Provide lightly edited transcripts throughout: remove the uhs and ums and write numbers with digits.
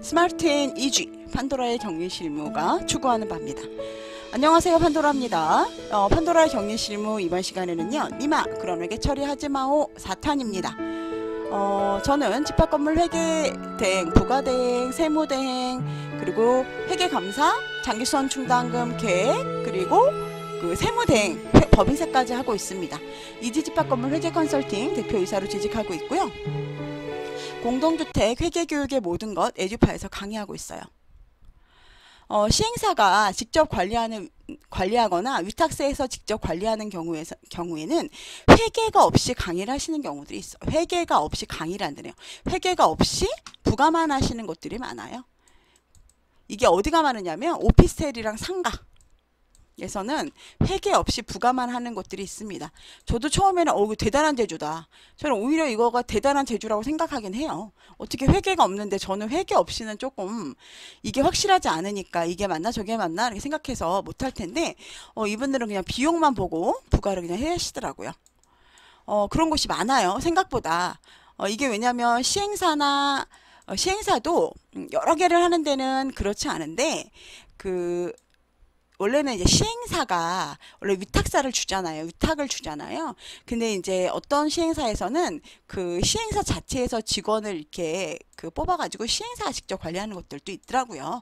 스마트인 2G 판도라의 격리 실무가 추구하는 바입니다. 안녕하세요, 판도라입니다. 판도라의 격리 실무 이번 시간에는요, 니마 그런 회계 처리하지 마오 4탄입니다. 저는 집합건물 회계대행, 부가대행, 세무대행, 그리고 회계감사, 장기수원 충당금 계획, 그리고 그 세무대행, 법인세까지 하고 있습니다. 이지 집합건물 회계 컨설팅 대표이사로 재직하고 있고요. 공동주택 회계교육의 모든 것 에듀파에서 강의하고 있어요. 시행사가 직접 관리하거나 위탁세에서 직접 관리하는 경우에는 회계가 없이 강의를 하시는 경우들이 있어요. 회계가 없이 강의를 한다네요. 회계가 없이 부가만 하시는 것들이 많아요. 이게 어디가 많으냐면 오피스텔이랑 상가에서는 회계 없이 부가만 하는 것들이 있습니다. 저도 처음에는 이거 대단한 재주다. 저는 오히려 이거가 대단한 재주라고 생각하긴 해요. 어떻게 회계가 없는데 저는 회계 없이는 조금 이게 확실하지 않으니까 이게 맞나 저게 맞나 이렇게 생각해서 못할 텐데 이분들은 그냥 비용만 보고 부가를 그냥 하시더라고요. 그런 곳이 많아요. 생각보다. 이게 왜냐면 시행사도 여러 개를 하는 데는 그렇지 않은데 원래는 이제 시행사가 원래 위탁사를 주잖아요. 위탁을 주잖아요. 근데 이제 어떤 시행사에서는 그 시행사 자체에서 직원을 이렇게 뽑아가지고 시행사가 직접 관리하는 것들도 있더라고요.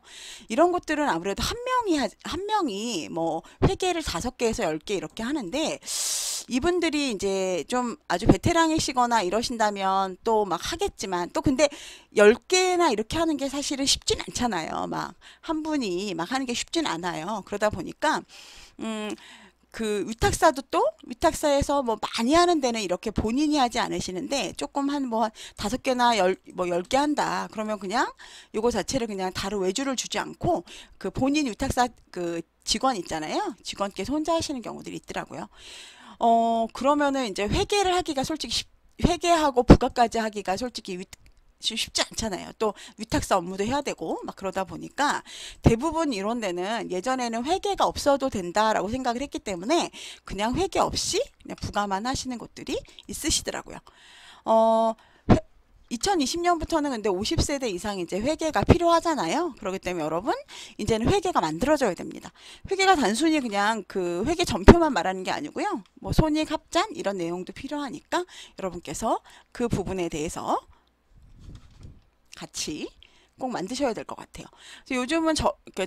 이런 것들은 아무래도 한 명이 뭐 회계를 5개에서 10개 이렇게 하는데 이분들이 이제 좀 아주 베테랑이시거나 이러신다면 또 막 하겠지만 또 근데 10개나 이렇게 하는 게 사실은 쉽진 않잖아요. 막 한 분이 막 하는 게 쉽진 않아요. 그러다 보니까 그 위탁사에서 뭐 많이 하는 데는 이렇게 본인이 하지 않으시는데 조금 한 5개나 10개 한다. 그러면 그냥 요거 자체를 그냥 다른 외주를 주지 않고 그 본인 위탁사 그 직원 있잖아요. 직원께서 혼자 하시는 경우들이 있더라고요. 그러면은 이제 회계를 하기가 솔직히 회계하고 부가까지 하기가 솔직히 쉽지 않잖아요. 또 위탁사 업무도 해야 되고 막 그러다 보니까 대부분 이런 데는 예전에는 회계가 없어도 된다라고 생각을 했기 때문에 그냥 회계 없이 그냥 부가만 하시는 곳들이 있으시더라고요. 2020년부터는 근데 50세대 이상 이제 회계가 필요하잖아요. 그렇기 때문에 여러분 이제는 회계가 만들어져야 됩니다. 회계가 단순히 그냥 그 회계 전표만 말하는 게 아니고요. 뭐 손익 합잔 이런 내용도 필요하니까 여러분께서 그 부분에 대해서 같이 꼭 만드셔야 될 것 같아요. 요즘은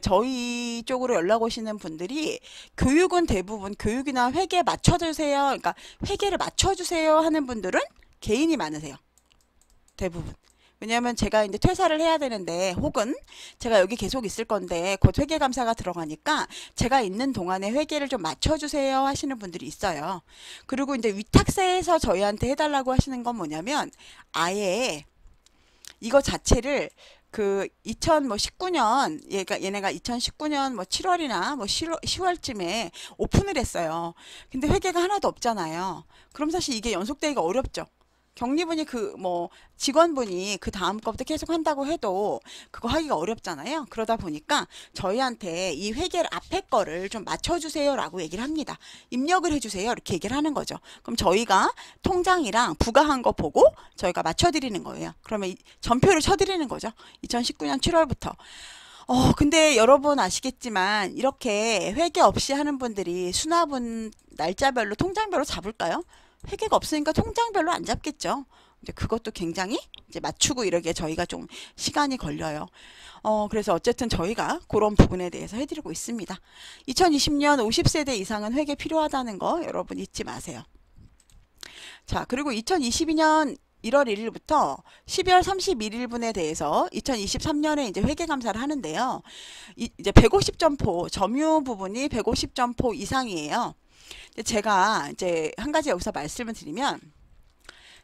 저희 쪽으로 연락 오시는 분들이 교육은 대부분 교육이나 회계 맞춰주세요. 그러니까 회계를 맞춰주세요 하는 분들은 개인이 많으세요. 대부분. 왜냐하면 제가 이제 퇴사를 해야 되는데 혹은 제가 여기 계속 있을 건데 곧 회계감사가 들어가니까 제가 있는 동안에 회계를 좀 맞춰주세요 하시는 분들이 있어요. 그리고 이제 위탁사에서 저희한테 해달라고 하시는 건 뭐냐면 아예 이거 자체를 그 2019년 얘네가 2019년 뭐 7월이나 뭐 10월쯤에 오픈을 했어요. 근데 회계가 하나도 없잖아요. 그럼 사실 이게 연속되기가 어렵죠. 격리분이 직원분이 그 다음 거부터 계속 한다고 해도 그거 하기가 어렵잖아요. 그러다 보니까 저희한테 이 회계를 앞에 거를 좀 맞춰주세요 라고 얘기를 합니다. 입력을 해주세요 이렇게 얘기를 하는 거죠. 그럼 저희가 통장이랑 부가한 거 보고 저희가 맞춰드리는 거예요. 그러면 전표를 쳐드리는 거죠. 2019년 7월부터. 근데 여러분 아시겠지만 이렇게 회계 없이 하는 분들이 수납은 날짜별로 통장별로 잡을까요? 회계가 없으니까 통장별로 안 잡겠죠. 이제 그것도 굉장히 이제 맞추고 이러기에 저희가 좀 시간이 걸려요. 그래서 어쨌든 저희가 그런 부분에 대해서 해드리고 있습니다. 2020년 50세대 이상은 회계 필요하다는 거 여러분 잊지 마세요. 자, 그리고 2022년 1월 1일부터 12월 31일분에 대해서 2023년에 이제 회계감사를 하는데요. 이제 150점포, 점유 부분이 150점포 이상이에요. 제가 이제 한 가지 여기서 말씀을 드리면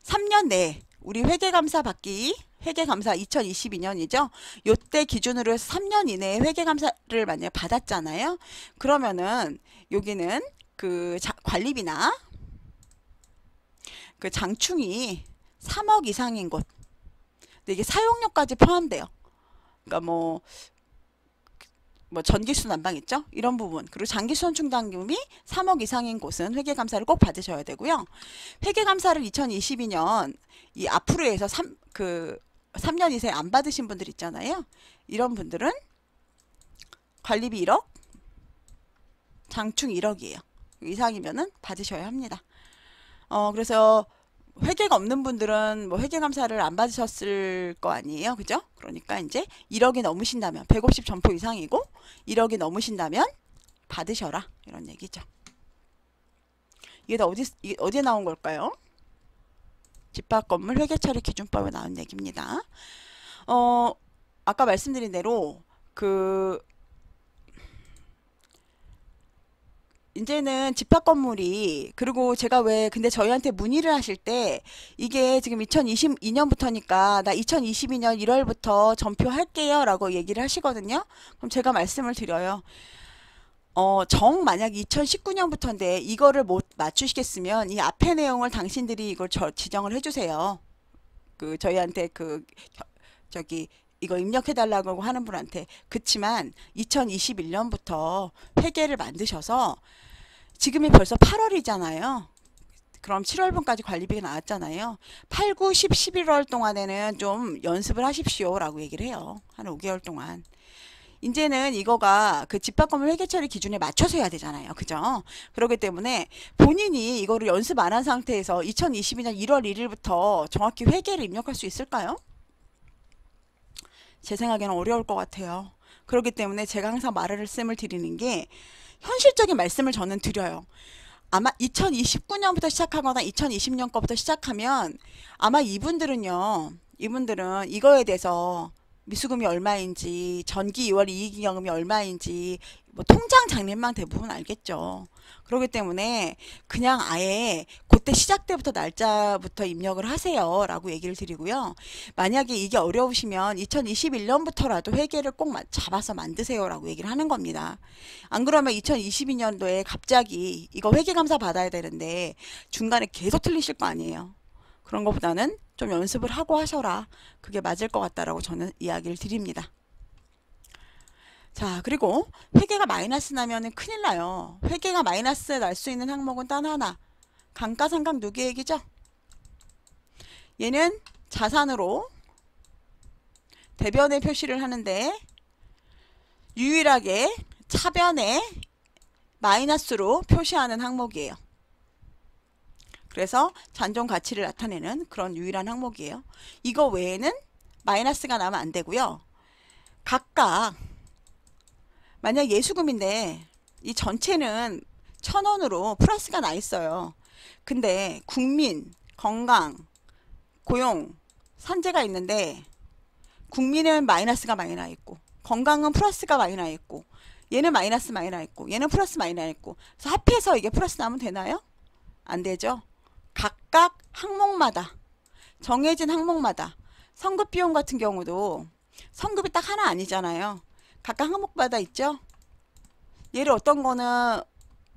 3년 내에 우리 회계감사 2022년이죠. 요때 기준으로 해서 3년 이내에 회계감사를 만약에 받았잖아요. 그러면은 여기는 그 관리비나 그 장충이 3억 이상인 곳. 근데 이게 사용료까지 포함돼요. 그러니까 뭐 전기수 난방 있죠? 이런 부분. 그리고 장기수원 충당금이 3억 이상인 곳은 회계감사를 꼭 받으셔야 되고요. 회계감사를 2022년 이 앞으로 해서 3년 이상 안 받으신 분들 있잖아요. 이런 분들은 관리비 1억, 장충 1억이에요. 이상이면은 받으셔야 합니다. 그래서 회계가 없는 분들은 뭐 회계감사를 안 받으셨을 거 아니에요. 그죠? 그러니까 이제 1억이 넘으신다면 150 점포 이상이고 1억이 넘으신다면 받으셔라. 이런 얘기죠. 이게 다 어디에 나온 걸까요? 집합건물 회계처리 기준법에 나온 얘기입니다. 아까 말씀드린 대로 이제는 집합 건물이, 그리고 제가 근데 저희한테 문의를 하실 때 이게 지금 2022년부터니까 나 2022년 1월부터 전표할게요 라고 얘기를 하시거든요. 그럼 제가 말씀을 드려요. 만약 2019년부터인데 이거를 못 맞추시겠으면 이 앞에 내용을 당신들이 이걸 지정을 해주세요. 저희한테 이거 입력해달라고 하는 분한테. 그치만 2021년부터 회계를 만드셔서 지금이 벌써 8월이잖아요. 그럼 7월분까지 관리비가 나왔잖아요. 8, 9, 10, 11월 동안에는 좀 연습을 하십시오 라고 얘기를 해요. 한 5개월 동안. 이제는 이거가 집합건물 회계처리 기준에 맞춰서 해야 되잖아요. 그죠? 그렇기 때문에 본인이 이거를 연습 안 한 상태에서 2022년 1월 1일부터 정확히 회계를 입력할 수 있을까요? 제 생각에는 어려울 것 같아요. 그렇기 때문에 제가 항상 말씀을 드리는 게 현실적인 말씀을 저는 드려요. 아마 2029년부터 시작하거나 2020년 거부터 시작하면 아마 이분들은 이거에 대해서 미수금이 얼마인지, 전기 2월 이익잉여금이 얼마인지, 뭐 통장 장례만 대부분 알겠죠. 그렇기 때문에 그냥 아예 그때 시작 때부터 날짜부터 입력을 하세요 라고 얘기를 드리고요. 만약에 이게 어려우시면 2021년부터라도 회계를 꼭 잡아서 만드세요 라고 얘기를 하는 겁니다. 안 그러면 2022년도에 갑자기 이거 회계감사 받아야 되는데 중간에 계속 틀리실 거 아니에요. 그런 것보다는 좀 연습을 하고 하셔라. 그게 맞을 것 같다라고 저는 이야기를 드립니다. 자, 그리고 회계가 마이너스 나면은 큰일 나요. 회계가 마이너스 날 수 있는 항목은 단 하나. 감가상각 누계액이죠. 얘는 자산으로 대변에 표시를 하는데 유일하게 차변에 마이너스로 표시하는 항목이에요. 그래서 잔존 가치를 나타내는 그런 유일한 항목이에요. 이거 외에는 마이너스가 나면 안 되고요. 각각 만약 예수금인데 이 전체는 1,000원으로 플러스가 나 있어요. 근데 국민, 건강, 고용, 산재가 있는데 국민은 마이너스가 많이 나 있고 건강은 플러스가 많이 나 있고 얘는 마이너스 많이 나 있고 얘는 플러스 많이 나 있고 그래서 합해서 이게 플러스 나면 되나요? 안 되죠. 각각 항목마다 정해진 항목마다 성급 비용 같은 경우도 성급이 딱 하나 아니잖아요. 각각 항목마다 있죠. 얘를 어떤 거는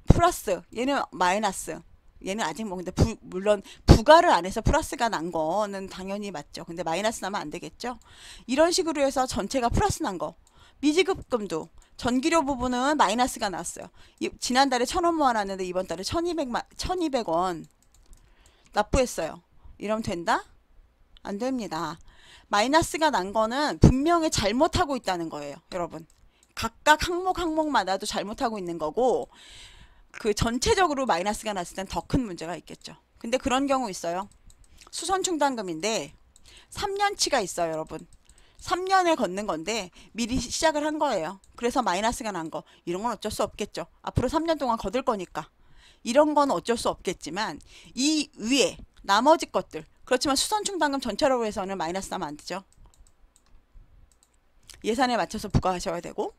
플러스, 얘는 마이너스, 얘는 아직 뭐 근데 물론 부가를 안 해서 플러스가 난 거는 당연히 맞죠. 근데 마이너스 나면 안 되겠죠. 이런 식으로 해서 전체가 플러스 난 거. 미지급금도 전기료 부분은 마이너스가 났어요. 지난달에 1,000원 모아놨는데 이번 달에 1,200원 납부했어요. 이러면 된다? 안 됩니다. 마이너스가 난 거는 분명히 잘못하고 있다는 거예요. 여러분. 각각 항목마다도 잘못하고 있는 거고 전체적으로 마이너스가 났을 땐 더 큰 문제가 있겠죠. 근데 그런 경우 있어요. 수선충당금인데 3년치가 있어요. 여러분. 3년에 걷는 건데 미리 시작을 한 거예요. 그래서 마이너스가 난 거. 이런 건 어쩔 수 없겠죠. 앞으로 3년 동안 거둘 거니까. 이런 건 어쩔 수 없겠지만 이 위에 나머지 것들 그렇지만 수선충당금 전체로 해서는 마이너스 나면 안 되죠. 예산에 맞춰서 부과하셔야 되고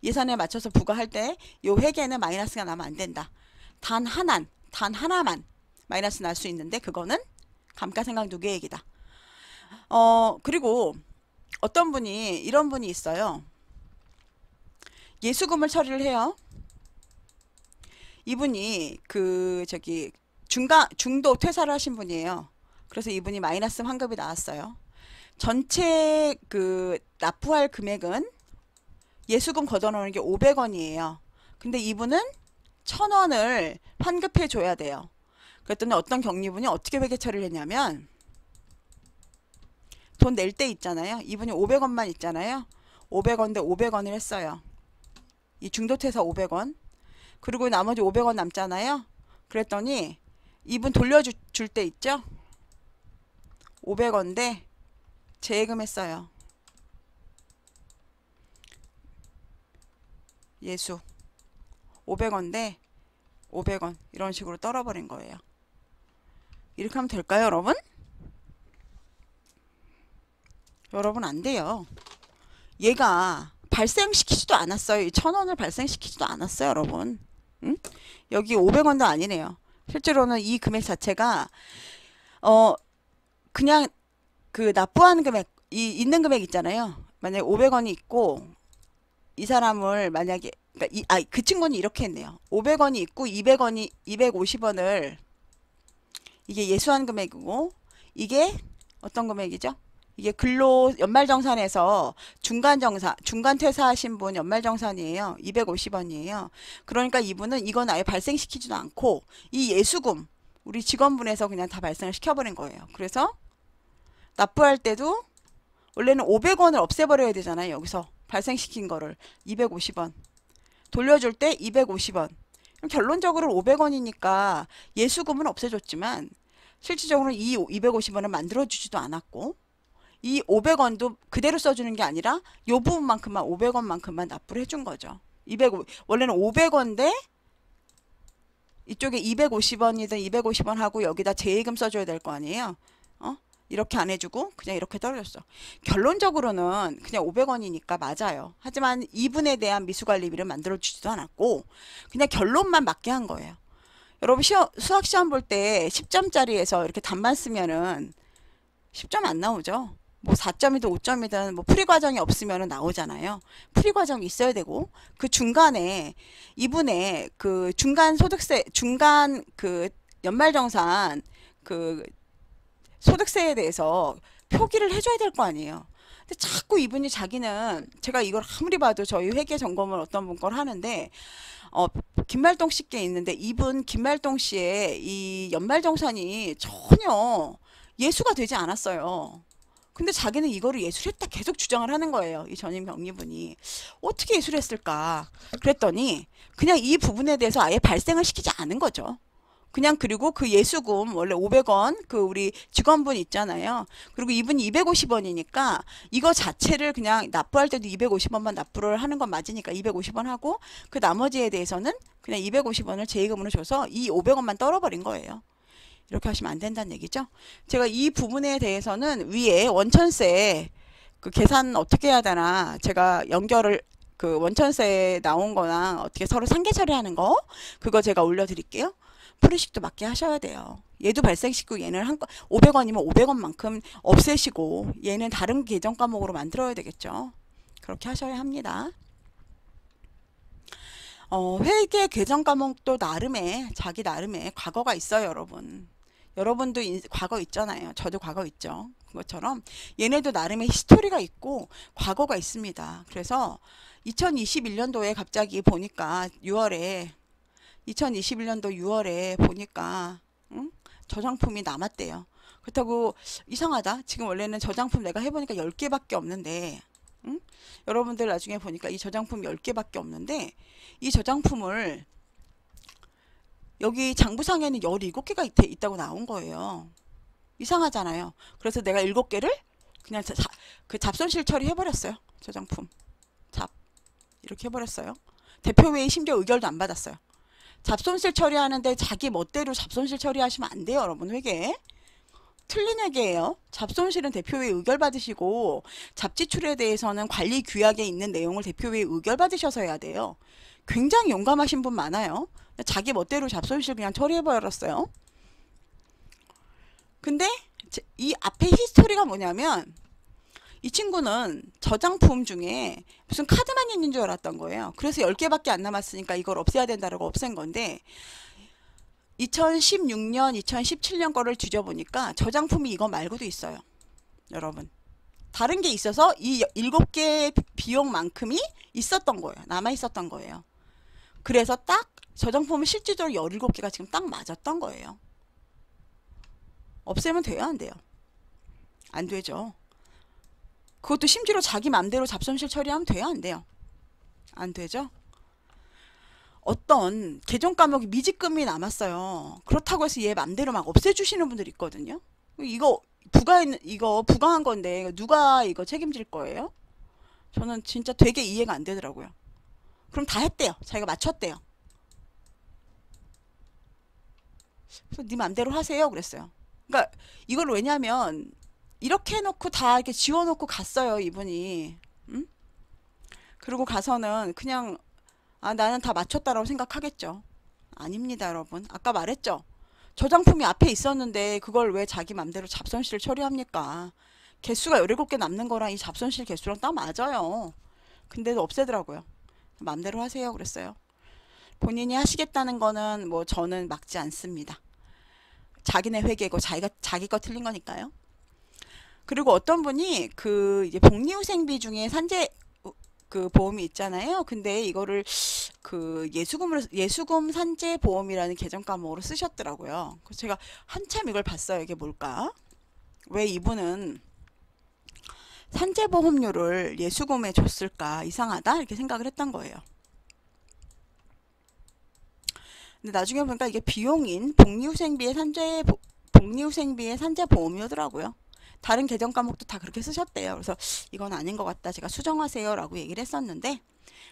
예산에 맞춰서 부과할 때 이 회계는 마이너스가 나면 안 된다. 단 하나만 마이너스 날 수 있는데 그거는 감가상각 누계액이다. 그리고 어떤 분이 이런 분이 있어요. 예수금을 처리를 해요. 이분이 중도 퇴사를 하신 분이에요. 그래서 이분이 마이너스 환급이 나왔어요. 전체 납부할 금액은 예수금 걷어놓는 게 500원이에요. 근데 이분은 1,000원을 환급해 줘야 돼요. 그랬더니 어떤 격리분이 어떻게 회계 처리를 했냐면 돈 낼 때 있잖아요. 이분이 500원만 있잖아요. 500원인데 500원을 했어요. 이 중도태사 500원. 그리고 나머지 500원 남잖아요. 그랬더니 이분 돌려줄 때 있죠. 500원인데 재예금 했어요. 예수 500원인데 500원 이런 식으로 떨어버린 거예요. 이렇게 하면 될까요, 여러분? 여러분 안 돼요. 얘가 발생시키지도 않았어요. 1000원을 발생시키지도 않았어요, 여러분. 응? 여기 500원도 아니네요. 실제로는 이 금액 자체가 그냥 그 납부하는 금액, 있는 금액 있잖아요. 만약에 500원이 있고 이 사람을 만약에 그러니까 그 친구는 이렇게 했네요. 500원이 있고 200원이 250원을 이게 예수한 금액이고 이게 어떤 금액이죠? 이게 근로 연말정산에서 중간 퇴사하신 분 연말정산이에요. 250원이에요. 그러니까 이분은 이건 아예 발생시키지도 않고 이 예수금 우리 직원분에서 그냥 다 발생을 시켜버린 거예요. 그래서 납부할 때도 원래는 500원을 없애버려야 되잖아요. 여기서 발생시킨 거를 250원 돌려줄 때 250원. 결론적으로 500원이니까 예수금은 없애줬지만 실질적으로는 이 250원을 만들어주지도 않았고 이 500원도 그대로 써주는 게 아니라 요 부분만큼만 500원만큼만 납부를 해준 거죠. 원래는 500원인데 이쪽에 250원이든 250원 하고 여기다 재예금 써줘야 될 거 아니에요. 이렇게 안 해주고 그냥 이렇게 떨어졌어. 결론적으로는 그냥 500원이니까 맞아요. 하지만 이분에 대한 미수관리비를 만들어주지도 않았고 그냥 결론만 맞게 한 거예요. 여러분 수학시험 볼 때 10점짜리에서 이렇게 답만 쓰면은 10점 안 나오죠. 뭐 4점이든 5점이든 뭐 풀이과정이 없으면 나오잖아요. 풀이과정이 있어야 되고 그 중간에 이분의 그 중간 소득세 중간 그 연말정산 그 소득세에 대해서 표기를 해줘야 될 거 아니에요. 근데 자꾸 이분이 자기는 제가 이걸 아무리 봐도 저희 회계 점검을 어떤 분 걸 하는데 김말동 씨께 있는데 이분 김말동 씨의 이 연말정산이 전혀 예수가 되지 않았어요. 근데 자기는 이거를 예술했다 계속 주장을 하는 거예요. 이 전임 경리분이. 어떻게 예술했을까? 그랬더니 그냥 이 부분에 대해서 아예 발생을 시키지 않은 거죠. 그냥 그리고 그 예수금 원래 500원 그 우리 직원분 있잖아요. 그리고 이분이 250원이니까 이거 자체를 그냥 납부할 때도 250원만 납부를 하는 건 맞으니까 250원 하고 그 나머지에 대해서는 그냥 250원을 재예금으로 줘서 이 500원만 떨어버린 거예요. 이렇게 하시면 안 된다는 얘기죠. 제가 이 부분에 대해서는 위에 원천세 그 계산 어떻게 해야 되나 제가 연결을 그 원천세 나온 거랑 어떻게 서로 상계 처리하는 거 그거 제가 올려드릴게요. 프리식도 맞게 하셔야 돼요. 얘도 발생시키고 얘는 500원이면 500원만큼 없애시고 얘는 다른 계정 과목으로 만들어야 되겠죠. 그렇게 하셔야 합니다. 회계 계정 과목도 나름의 자기 나름의 과거가 있어요, 여러분. 여러분도 과거 있잖아요. 저도 과거 있죠. 그것처럼 얘네도 나름의 히스토리가 있고 과거가 있습니다. 그래서 2021년도에 갑자기 보니까 2021년도 6월에 보니까 저장품이 남았대요. 그렇다고 이상하다. 지금 원래는 저장품 내가 해보니까 10개밖에 없는데 여러분들 나중에 보니까 이 저장품 10개밖에 없는데 이 저장품을 여기 장부상에는 17개가 있다고 나온 거예요. 이상하잖아요. 그래서 내가 7개를 그냥 그 잡손실 처리해버렸어요. 저장품 이렇게 해버렸어요. 대표회의 심지어 의결도 안 받았어요. 잡손실 처리하는데 자기 멋대로 잡손실 처리하시면 안 돼요, 여러분. 회계 틀린 회계예요. 잡손실은 대표회의 의결 받으시고 잡지출에 대해서는 관리 규약에 있는 내용을 대표회의 의결 받으셔서 해야 돼요. 굉장히 용감하신 분 많아요. 자기 멋대로 잡손실 그냥 처리해버렸어요. 근데 이 앞에 히스토리가 뭐냐면 이 친구는 저장품 중에 무슨 카드만 있는 줄 알았던 거예요. 그래서 10개밖에 안 남았으니까 이걸 없애야 된다고 없앤 건데 2016년, 2017년 거를 뒤져보니까 저장품이 이거 말고도 있어요. 여러분. 다른 게 있어서 이 7개 비용만큼이 있었던 거예요. 남아있었던 거예요. 그래서 딱 저장품은 실질적으로 17개가 지금 딱 맞았던 거예요. 없애면 돼요? 안 돼요? 안 되죠. 그것도 심지어 자기 맘대로 잡손실 처리하면 돼요, 안 돼요? 안 되죠? 어떤 계정 까먹이 미지금이 남았어요. 그렇다고 해서 얘 맘대로 막 없애주시는 분들 있거든요. 이거 이거 부가한 건데 누가 이거 책임질 거예요? 저는 진짜 되게 이해가 안 되더라고요. 그럼 다 했대요. 자기가 맞췄대요. 그래서 네 맘대로 하세요 그랬어요. 그러니까 이걸 왜냐면 이렇게 해놓고 다 이렇게 지워놓고 갔어요 이분이. 응? 그리고 가서는 그냥 나는 다 맞췄다라고 생각하겠죠. 아닙니다 여러분. 아까 말했죠. 저장품이 앞에 있었는데 그걸 왜 자기 맘대로 잡손실 처리합니까? 개수가 17개 남는 거랑 이 잡손실 개수랑 딱 맞아요. 근데도 없애더라고요. 맘대로 하세요 그랬어요. 본인이 하시겠다는 거는 뭐 저는 막지 않습니다. 자기네 회계고 자기 거 틀린 거니까요. 그리고 어떤 분이 그 이제 복리후생비 중에 산재 그 보험이 있잖아요. 근데 이거를 그 예수금 산재 보험이라는 계정 까먹으로 쓰셨더라고요. 그래서 제가 한참 이걸 봤어요. 이게 뭘까? 왜 이분은 산재 보험료를 예수금에 줬을까? 이상하다 이렇게 생각을 했던 거예요. 근데 나중에 보니까 이게 비용인 복리후생비의 산재 보험료더라고요. 다른 계정 과목도 다 그렇게 쓰셨대요. 그래서 이건 아닌 것 같다. 제가 수정하세요 라고 얘기를 했었는데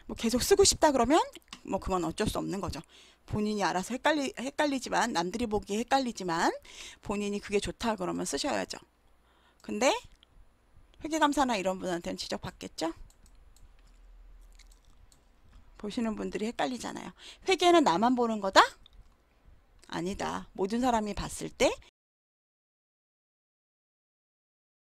뭐 계속 쓰고 싶다 그러면 뭐 그건 어쩔 수 없는 거죠. 본인이 알아서 헷갈리지만 남들이 보기에 헷갈리지만 본인이 그게 좋다 그러면 쓰셔야죠. 근데 회계감사나 이런 분한테는 지적받겠죠? 보시는 분들이 헷갈리잖아요. 회계는 나만 보는 거다? 아니다. 모든 사람이 봤을 때